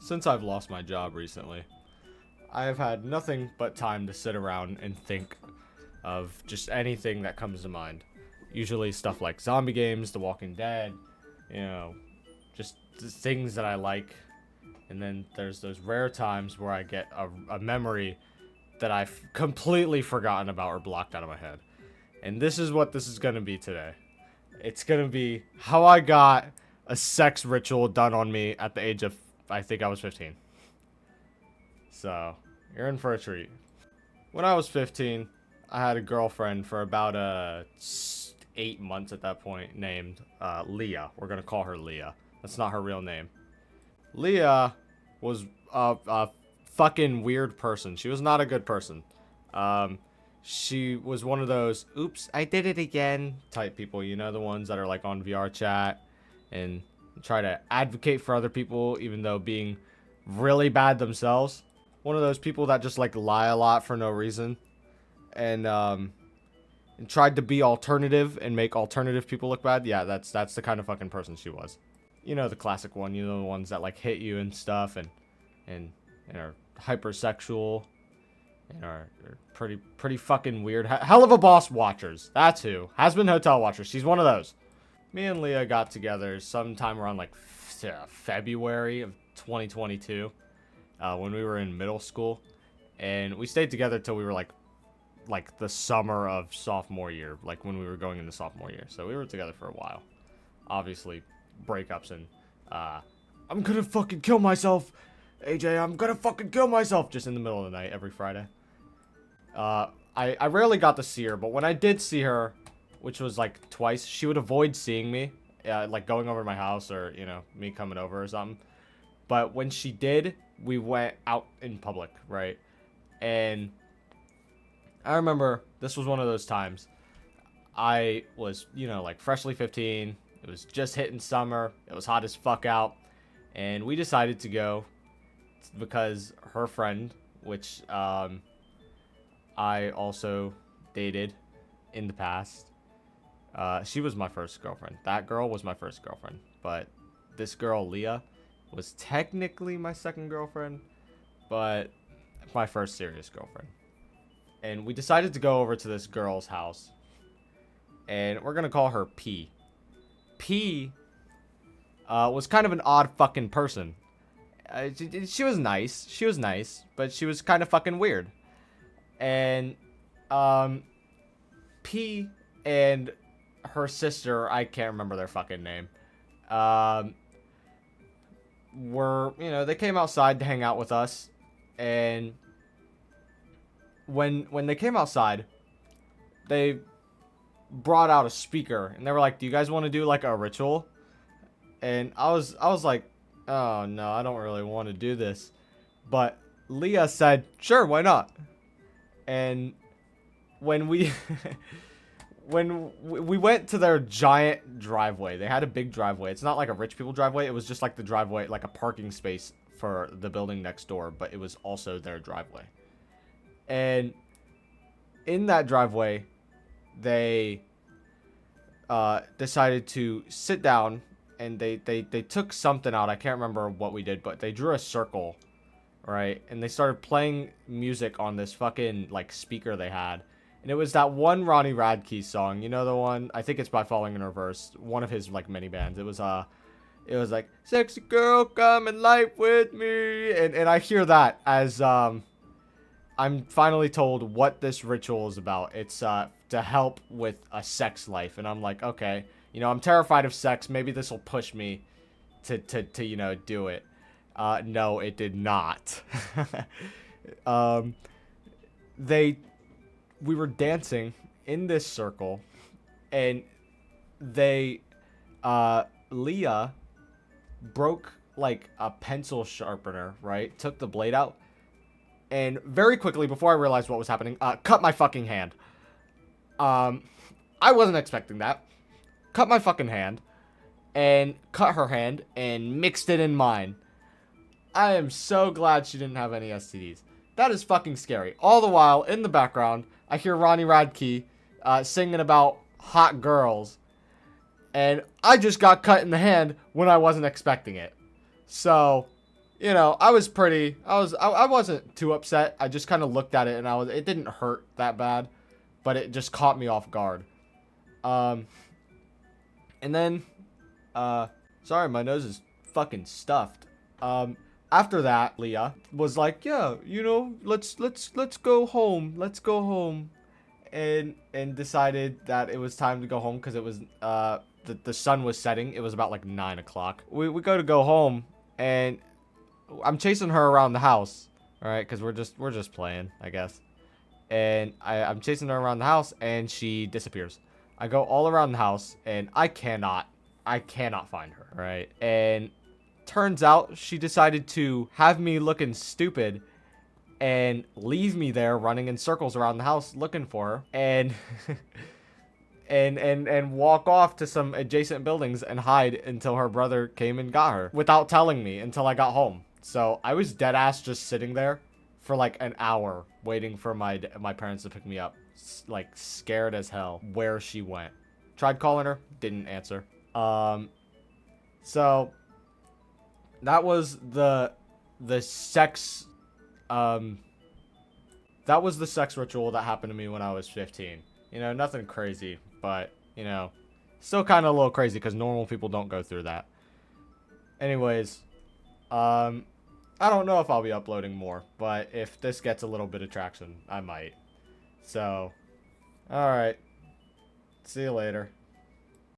Since I've lost my job recently, I have had nothing but time to sit around and think of just anything that comes to mind. Usually stuff like zombie games, The Walking Dead, you know, just things that I like. And then there's those rare times where I get a memory that I've completely forgotten about or blocked out of my head. And this is what this is going to be today. It's going to be how I got a sex ritual done on me at the age of, I think I was 15. So, you're in for a treat. When I was 15, I had a girlfriend for about 8 months at that point named Leah. We're going to call her Leah. That's not her real name. Leah was a fucking weird person. She was not a good person. She was one of those, oops, I did it again type people. You know, the ones that are like on VR chat and try to advocate for other people even though being really bad themselves. One of those people that just like lie a lot for no reason. And tried to be alternative and make alternative people look bad. Yeah, that's the kind of fucking person she was. You know, the classic one. You know, the ones that like hit you and stuff and are hypersexual and are pretty fucking weird. Hell of a boss watchers. That's who. Has been hotel watchers. She's one of those. Me and Leah got together sometime around like February of 2022 when we were in middle school, and we stayed together till we were like the summer of sophomore year, like when we were going into sophomore year. So we were together for a while. Obviously, breakups and I'm gonna fucking kill myself, AJ. I'm gonna fucking kill myself just in the middle of the night every Friday. I rarely got to see her, but when I did see her, which was like twice, she would avoid seeing me, like going over to my house or, you know, me coming over or something. But when she did, we went out in public, right? And I remember this was one of those times. I was, you know, like freshly 15. It was just hitting summer. It was hot as fuck out. And we decided to go because her friend, which I also dated in the past, she was my first girlfriend. That girl was my first girlfriend. But this girl, Leah, was technically my second girlfriend, but my first serious girlfriend. And we decided to go over to this girl's house. And we're going to call her P. P was kind of an odd fucking person. She was nice. She was nice. But she was kind of fucking weird. And P and her sister, I can't remember their fucking name, were, you know, they came outside to hang out with us. And when they came outside, they brought out a speaker and they were like, do you guys want to do like a ritual? And I was like, oh no, I don't really want to do this. But Leah said, sure, why not? And when we when we went to their giant driveway, they had a big driveway. It's not like a rich people driveway. It was just like the driveway, like a parking space for the building next door, but it was also their driveway. And in that driveway, they decided to sit down and they took something out. I can't remember what we did, but they drew a circle, right? And they started playing music on this fucking like speaker they had. And it was that one Ronnie Radke song, you know, the one, I think it's by Falling in Reverse, one of his like mini bands. It was like, sexy girl, come and light with me. And I hear that as I'm finally told what this ritual is about. It's to help with a sex life. And I'm like, okay, you know, I'm terrified of sex. Maybe this will push me to you know, do it. No, it did not. We were dancing in this circle, and Leah broke like a pencil sharpener, right? Took the blade out, and very quickly, before I realized what was happening, cut my fucking hand. I wasn't expecting that. Cut my fucking hand, and cut her hand, and mixed it in mine. I am so glad she didn't have any STDs. That is fucking scary. All the while, in the background, I hear Ronnie Radke singing about hot girls. And I just got cut in the hand when I wasn't expecting it. So, you know, I wasn't too upset. I just kind of looked at it and it didn't hurt that bad, but it just caught me off guard. Um, and then, sorry, my nose is fucking stuffed. After that, Leah was like, yeah, you know, let's go home. Let's go home. And decided that it was time to go home because it was, the sun was setting. It was about like 9 o'clock. We go home, and I'm chasing her around the house. All right, because we're just playing, I guess. And I'm chasing her around the house, and she disappears. I go all around the house, and I cannot find her. Right, and turns out she decided to have me looking stupid and leave me there running in circles around the house looking for her, and and walk off to some adjacent buildings and hide until her brother came and got her without telling me until I got home. So I was dead ass just sitting there for like an hour waiting for my parents to pick me up, like scared as hell where she went. Tried calling her, didn't answer. So that was the sex that was the sex ritual that happened to me when I was 15. You know, nothing crazy, but, you know, still kind of a little crazy because normal people don't go through that. Anyways, I don't know if I'll be uploading more, but if this gets a little bit of traction, I might. So, alright. See you later.